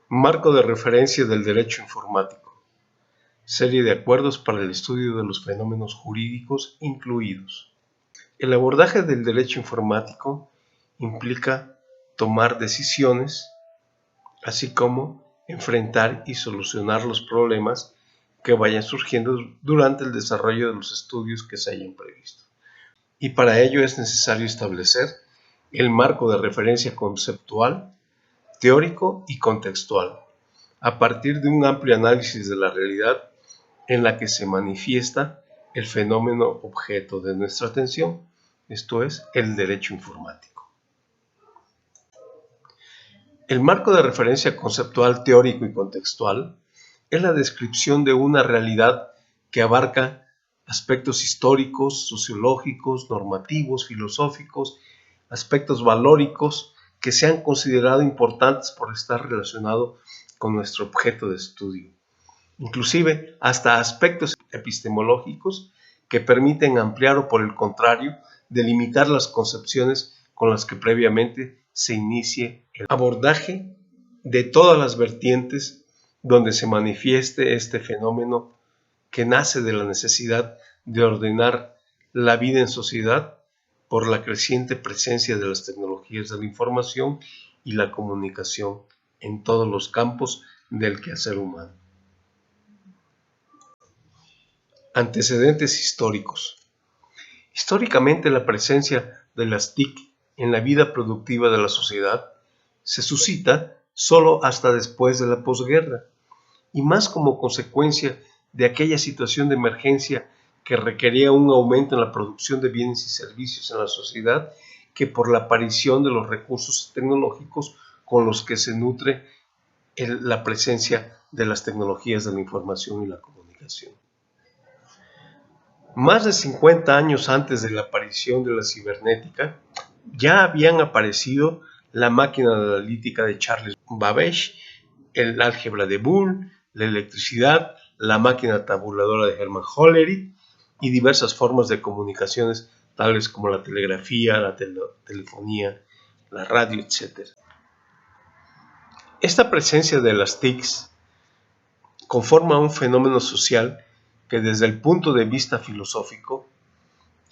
Marco de referencia del derecho informático. Serie de acuerdos para el estudio de los fenómenos jurídicos incluidos. El abordaje del derecho informático implica tomar decisiones, así como enfrentar y solucionar los problemas que vayan surgiendo durante el desarrollo de los estudios que se hayan previsto. Y para ello es necesario establecer el marco de referencia conceptual, teórico y contextual, a partir de un amplio análisis de la realidad en la que se manifiesta el fenómeno objeto de nuestra atención, esto es, el derecho informático. El marco de referencia conceptual, teórico y contextual es la descripción de una realidad que abarca aspectos históricos, sociológicos, normativos, filosóficos, aspectos valóricos que se han considerado importantes por estar relacionado con nuestro objeto de estudio, inclusive hasta aspectos epistemológicos que permiten ampliar o, por el contrario, delimitar las concepciones con las que previamente se inicie el abordaje de todas las vertientes donde se manifieste este fenómeno que nace de la necesidad de ordenar la vida en sociedad por la creciente presencia de las tecnologías de la información y la comunicación en todos los campos del quehacer humano. Antecedentes históricos. Históricamente, la presencia de las TIC en la vida productiva de la sociedad se suscita solo hasta después de la posguerra, y más como consecuencia de aquella situación de emergencia que requería un aumento en la producción de bienes y servicios en la sociedad que por la aparición de los recursos tecnológicos con los que se nutre la presencia de las tecnologías de la información y la comunicación. Más de 50 años antes de la aparición de la cibernética, ya habían aparecido la máquina analítica de Charles Babbage, el álgebra de Boole, la electricidad, la máquina tabuladora de Hermann Hollerith y diversas formas de comunicaciones tales como la telegrafía, la telefonía, la radio, etc. Esta presencia de las TICs conforma un fenómeno social que desde el punto de vista filosófico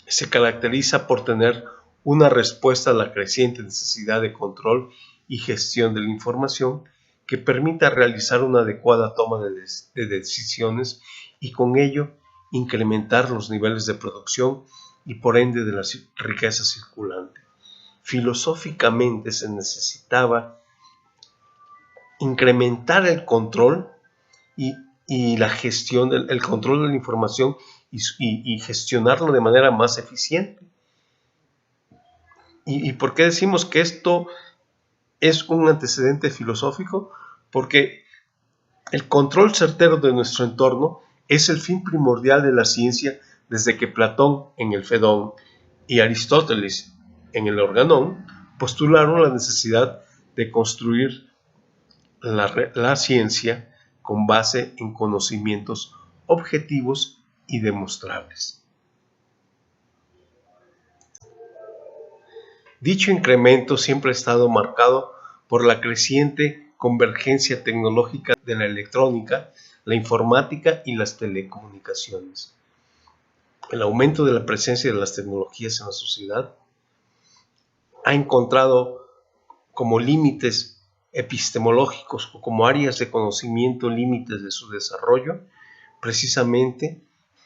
se caracteriza por tener una respuesta a la creciente necesidad de control y gestión de la información que permita realizar una adecuada toma de decisiones y con ello incrementar los niveles de producción y por ende de la riqueza circulante. Filosóficamente se necesitaba incrementar el control y la gestión, el control de la información y gestionarlo de manera más eficiente. ¿Y por qué decimos que esto es un antecedente filosófico? Porque el control certero de nuestro entorno es el fin primordial de la ciencia desde que Platón en el Fedón y Aristóteles en el Organón postularon la necesidad de construir la ciencia con base en conocimientos objetivos y demostrables. Dicho incremento siempre ha estado marcado por la creciente convergencia tecnológica de la electrónica, la informática y las telecomunicaciones. El aumento de la presencia de las tecnologías en la sociedad ha encontrado como límites epistemológicos o como áreas de conocimiento límites de su desarrollo, precisamente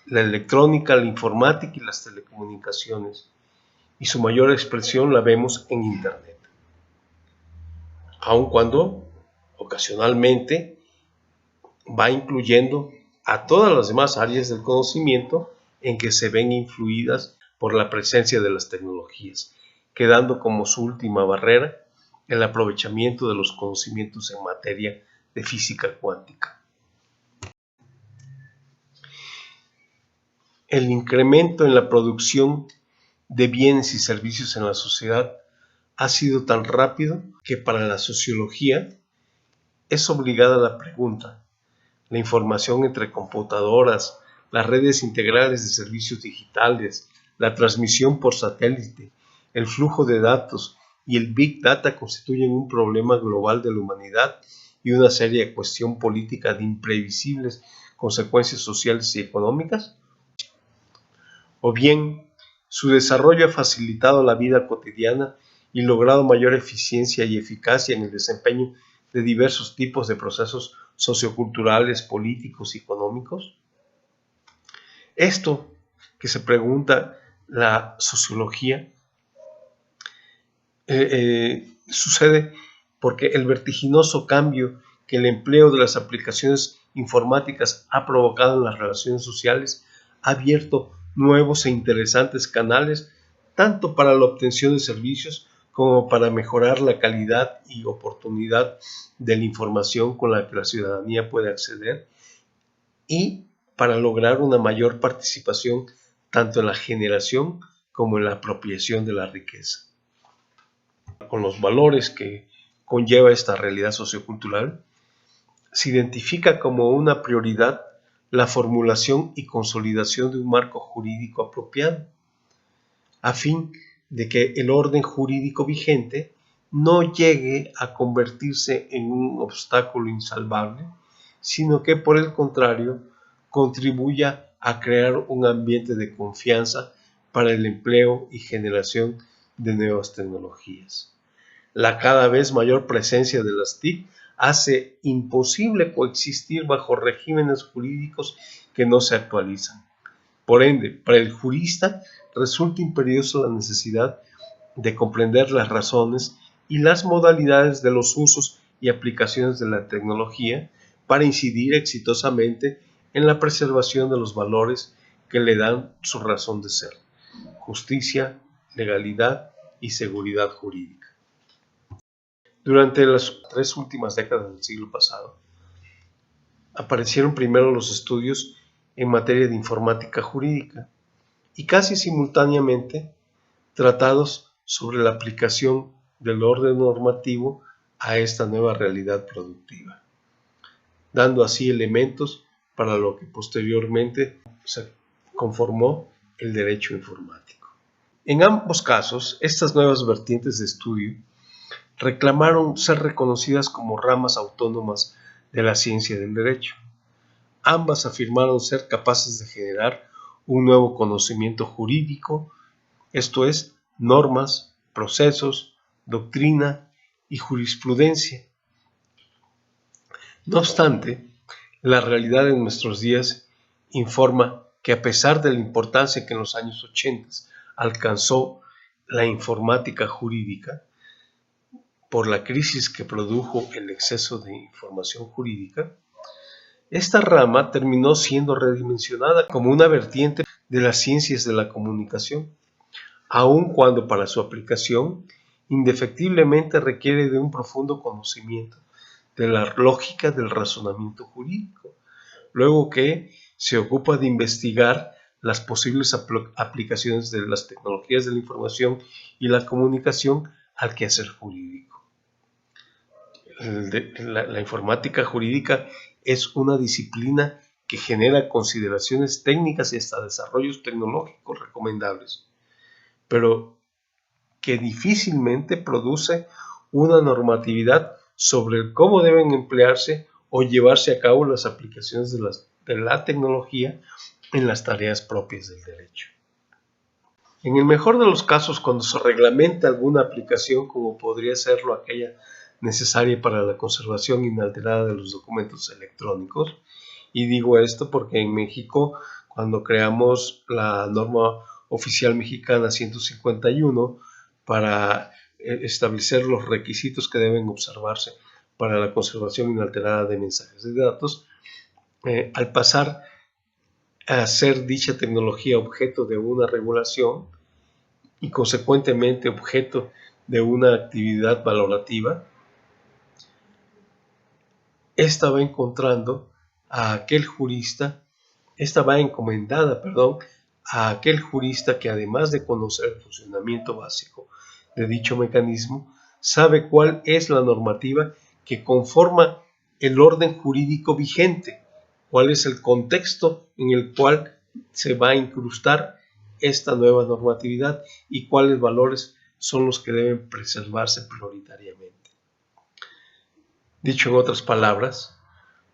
la electrónica, la informática y las telecomunicaciones, y su mayor expresión la vemos en Internet, aun cuando ocasionalmente va incluyendo a todas las demás áreas del conocimiento en que se ven influidas por la presencia de las tecnologías, quedando como su última barrera el aprovechamiento de los conocimientos en materia de física cuántica. El incremento en la producción de bienes y servicios en la sociedad ha sido tan rápido que para la sociología es obligada la pregunta: la información entre computadoras, las redes integrales de servicios digitales, la transmisión por satélite, el flujo de datos y el Big Data constituyen un problema global de la humanidad y una seria cuestión política de imprevisibles consecuencias sociales y económicas? ¿O bien su desarrollo ha facilitado la vida cotidiana y logrado mayor eficiencia y eficacia en el desempeño de diversos tipos de procesos socioculturales, políticos y económicos? Esto que se pregunta la sociología sucede porque el vertiginoso cambio que el empleo de las aplicaciones informáticas ha provocado en las relaciones sociales ha abierto nuevos e interesantes canales tanto para la obtención de servicios como para mejorar la calidad y oportunidad de la información con la que la ciudadanía puede acceder y para lograr una mayor participación tanto en la generación como en la apropiación de la riqueza. Con los valores que conlleva esta realidad sociocultural, se identifica como una prioridad la formulación y consolidación de un marco jurídico apropiado, a fin de que el orden jurídico vigente no llegue a convertirse en un obstáculo insalvable, sino que por el contrario contribuya a crear un ambiente de confianza para el empleo y generación de nuevas tecnologías. La cada vez mayor presencia de las TIC hace imposible coexistir bajo regímenes jurídicos que no se actualizan. Por ende, para el jurista resulta imperiosa la necesidad de comprender las razones y las modalidades de los usos y aplicaciones de la tecnología para incidir exitosamente en la preservación de los valores que le dan su razón de ser: justicia, legalidad y seguridad jurídica. Durante las 3 últimas décadas del siglo pasado, aparecieron primero los estudios en materia de informática jurídica y casi simultáneamente tratados sobre la aplicación del orden normativo a esta nueva realidad productiva, dando así elementos para lo que posteriormente se conformó el derecho informático. En ambos casos, estas nuevas vertientes de estudio reclamaron ser reconocidas como ramas autónomas de la ciencia del derecho. Ambas afirmaron ser capaces de generar un nuevo conocimiento jurídico, esto es, normas, procesos, doctrina y jurisprudencia. No obstante, la realidad de nuestros días informa que a pesar de la importancia que en los años 80 alcanzó la informática jurídica, por la crisis que produjo el exceso de información jurídica, esta rama terminó siendo redimensionada como una vertiente de las ciencias de la comunicación, aun cuando para su aplicación indefectiblemente requiere de un profundo conocimiento de la lógica del razonamiento jurídico, luego que se ocupa de investigar las posibles aplicaciones de las tecnologías de la información y la comunicación al quehacer jurídico. La informática jurídica es una disciplina que genera consideraciones técnicas y hasta desarrollos tecnológicos recomendables, pero que difícilmente produce una normatividad sobre cómo deben emplearse o llevarse a cabo las aplicaciones de la tecnología en las tareas propias del derecho. En el mejor de los casos, cuando se reglamenta alguna aplicación, como podría serlo aquella necesaria para la conservación inalterada de los documentos electrónicos, y digo esto porque en México, cuando creamos la norma oficial mexicana 151 para establecer los requisitos que deben observarse para la conservación inalterada de mensajes de datos, al pasar a ser dicha tecnología objeto de una regulación y consecuentemente objeto de una actividad valorativa, esta va encomendada a aquel jurista que, además de conocer el funcionamiento básico de dicho mecanismo, sabe cuál es la normativa que conforma el orden jurídico vigente, cuál es el contexto en el cual se va a incrustar esta nueva normatividad y cuáles valores son los que deben preservarse prioritariamente. Dicho en otras palabras,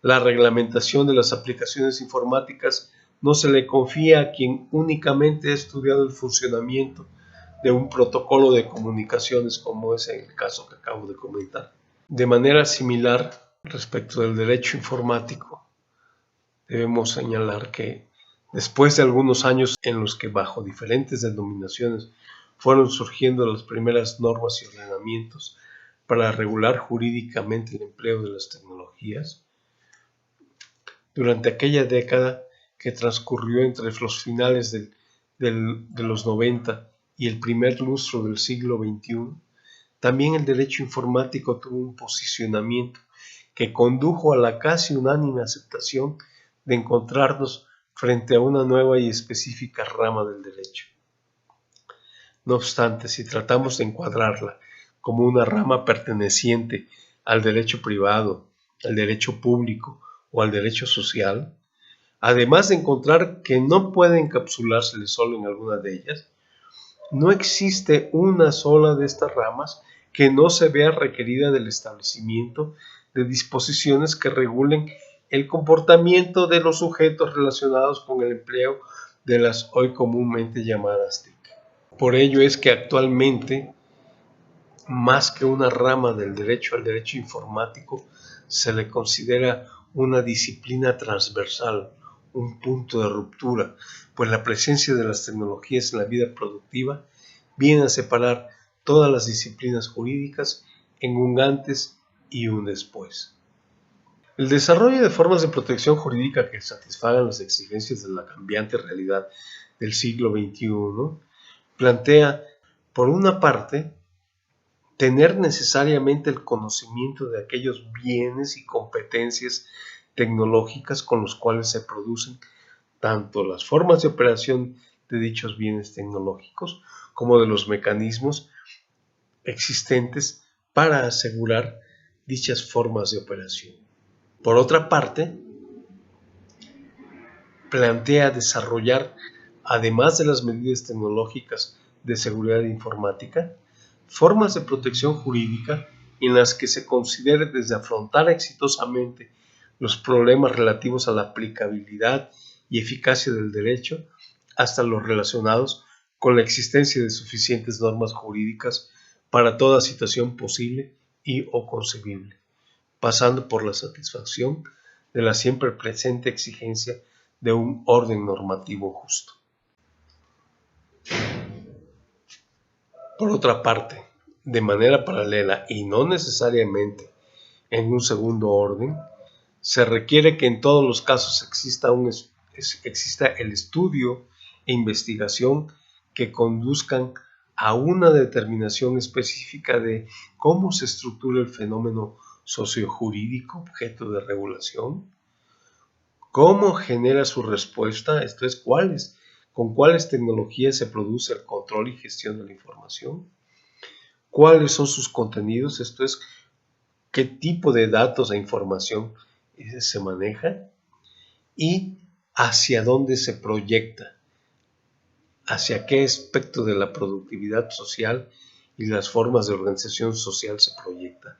la reglamentación de las aplicaciones informáticas no se le confía a quien únicamente ha estudiado el funcionamiento de un protocolo de comunicaciones, como es el caso que acabo de comentar. De manera similar, respecto del derecho informático, debemos señalar que después de algunos años en los que bajo diferentes denominaciones fueron surgiendo las primeras normas y ordenamientos para regular jurídicamente el empleo de las tecnologías, durante aquella década que transcurrió entre los finales de los 90 y el primer lustro del siglo XXI, también el derecho informático tuvo un posicionamiento que condujo a la casi unánime aceptación de encontrarnos frente a una nueva y específica rama del derecho. No obstante, si tratamos de encuadrarla como una rama perteneciente al derecho privado, al derecho público o al derecho social, además de encontrar que no puede encapsulársele solo en alguna de ellas, no existe una sola de estas ramas que no se vea requerida del establecimiento de disposiciones que regulen el comportamiento de los sujetos relacionados con el empleo de las hoy comúnmente llamadas TIC. Por ello es que actualmente, más que una rama del derecho al derecho informático, se le considera una disciplina transversal, un punto de ruptura, pues la presencia de las tecnologías en la vida productiva viene a separar todas las disciplinas jurídicas en un antes y un después. El desarrollo de formas de protección jurídica que satisfagan las exigencias de la cambiante realidad del siglo XXI plantea, por una parte, tener necesariamente el conocimiento de aquellos bienes y competencias tecnológicas con los cuales se producen tanto las formas de operación de dichos bienes tecnológicos como de los mecanismos existentes para asegurar dichas formas de operación. Por otra parte, plantea desarrollar, además de las medidas tecnológicas de seguridad informática, formas de protección jurídica en las que se considere desde afrontar exitosamente los problemas relativos a la aplicabilidad y eficacia del derecho hasta los relacionados con la existencia de suficientes normas jurídicas para toda situación posible y o concebible, pasando por la satisfacción de la siempre presente exigencia de un orden normativo justo. Por otra parte, de manera paralela y no necesariamente en un segundo orden, se requiere que en todos los casos exista el estudio e investigación que conduzcan a una determinación específica de cómo se estructura el fenómeno sociojurídico objeto de regulación, cómo genera su respuesta, esto es, con cuáles tecnologías se produce el control y gestión de la información, cuáles son sus contenidos, esto es, qué tipo de datos e información se maneja y hacia dónde se proyecta, hacia qué aspecto de la productividad social y las formas de organización social se proyecta,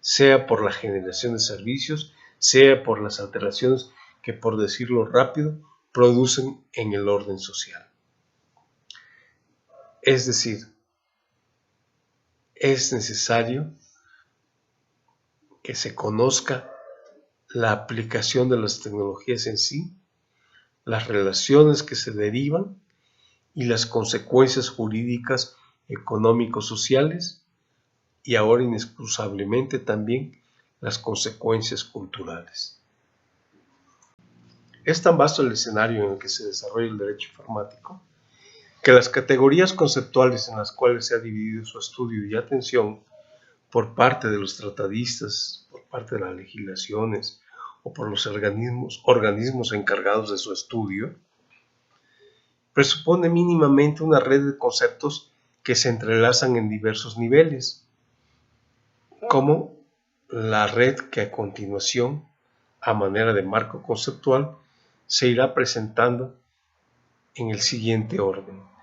sea por la generación de servicios, sea por las alteraciones que, por decirlo rápido, producen en el orden social. Es decir, es necesario que se conozca la aplicación de las tecnologías en sí, las relaciones que se derivan y las consecuencias jurídicas, económico-sociales y ahora inexcusablemente también las consecuencias culturales. Es tan vasto el escenario en el que se desarrolla el derecho informático que las categorías conceptuales en las cuales se ha dividido su estudio y atención por parte de los tratadistas, por parte de las legislaciones o por los organismos encargados de su estudio, presupone mínimamente una red de conceptos que se entrelazan en diversos niveles, como la red que a continuación, a manera de marco conceptual, se irá presentando en el siguiente orden.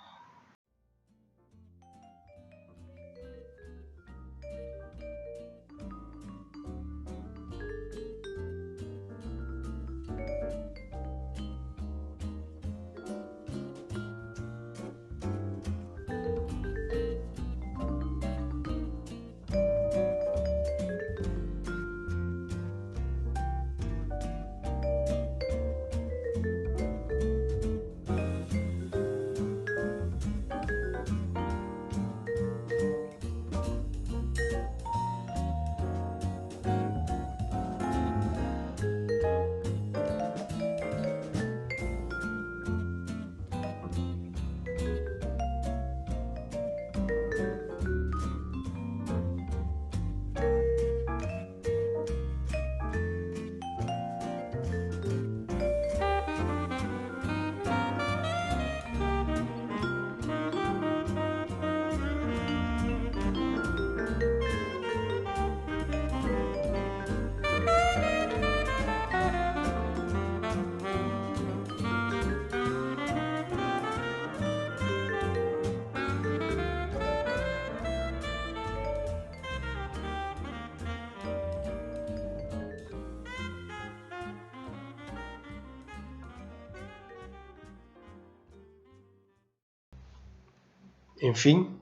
En fin,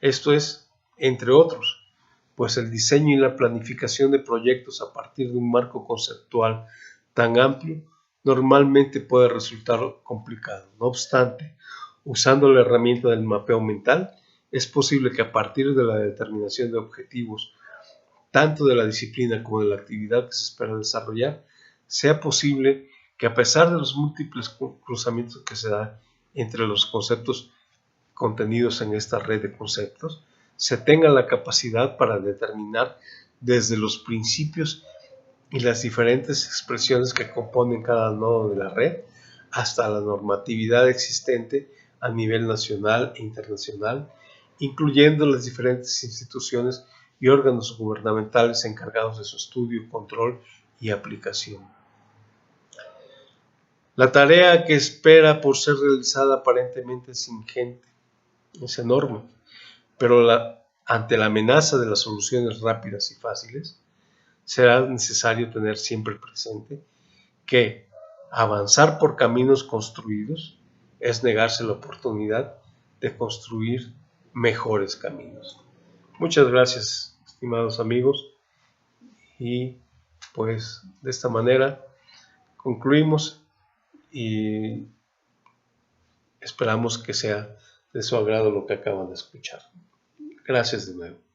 esto es, entre otros, pues el diseño y la planificación de proyectos a partir de un marco conceptual tan amplio normalmente puede resultar complicado. No obstante, usando la herramienta del mapeo mental, es posible que a partir de la determinación de objetivos, tanto de la disciplina como de la actividad que se espera desarrollar, sea posible que a pesar de los múltiples cruzamientos que se dan entre los conceptos contenidos en esta red de conceptos, se tenga la capacidad para determinar desde los principios y las diferentes expresiones que componen cada nodo de la red hasta la normatividad existente a nivel nacional e internacional, incluyendo las diferentes instituciones y órganos gubernamentales encargados de su estudio, control y aplicación. La tarea que espera por ser realizada aparentemente es ingente, es enorme, pero ante la amenaza de las soluciones rápidas y fáciles, será necesario tener siempre presente que avanzar por caminos construidos es negarse la oportunidad de construir mejores caminos. Muchas gracias, estimados amigos, y pues de esta manera concluimos y esperamos que sea de su agrado lo que acaban de escuchar. Gracias de nuevo.